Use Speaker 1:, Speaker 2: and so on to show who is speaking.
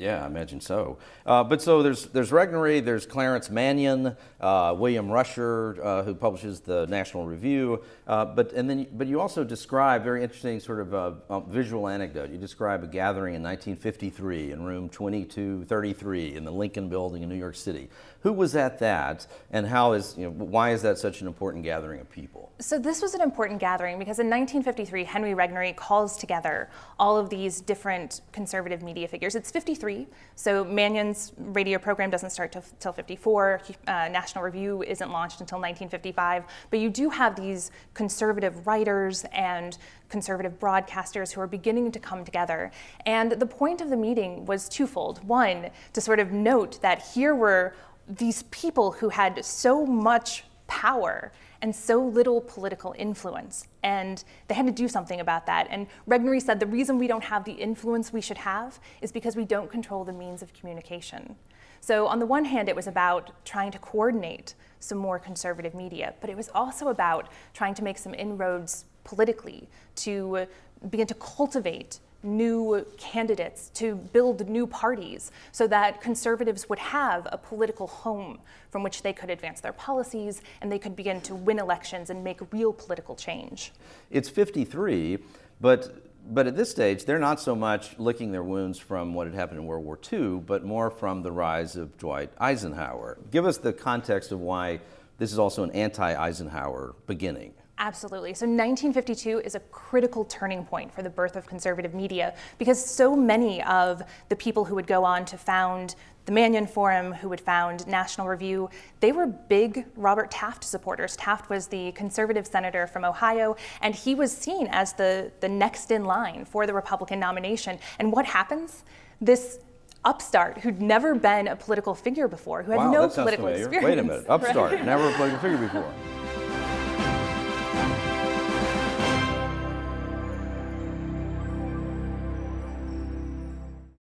Speaker 1: Yeah, I imagine so. But so there's Regnery, there's Clarence Mannion, William Rusher, who publishes the National Review. But you also describe very interesting sort of visual anecdote. You describe a gathering in 1953 in room 2233 in the Lincoln Building in New York City. Who was at that, and why is that such an important gathering of people?
Speaker 2: So this was an important gathering because in 1953, Henry Regnery calls together all of these different conservative media figures. It's 53, so Mannion's radio program doesn't start till 54. National Review isn't launched until 1955. But you do have these conservative writers and conservative broadcasters who are beginning to come together. And the point of the meeting was twofold. One, to sort of note that here were these people who had so much power and so little political influence, and they had to do something about that. And Regnery said the reason we don't have the influence we should have is because we don't control the means of communication. So on the one hand, it was about trying to coordinate some more conservative media, but it was also about trying to make some inroads politically, to begin to cultivate new candidates, to build new parties so that conservatives would have a political home from which they could advance their policies and they could begin to win elections and make real political change.
Speaker 1: It's 53, but at this stage, they're not so much licking their wounds from what had happened in World War II, but more from the rise of Dwight Eisenhower. Give us the context of why this is also an anti-Eisenhower beginning.
Speaker 2: Absolutely. So 1952 is a critical turning point for the birth of conservative media because so many of the people who would go on to found the Mannion Forum, who would found National Review, they were big Robert Taft supporters. Taft was the conservative senator from Ohio, and he was seen as the next in line for the Republican nomination. And what happens? This upstart who'd never been a political figure before, who had no political experience.
Speaker 1: Wait a minute, upstart,
Speaker 2: Right.
Speaker 1: never a political figure before.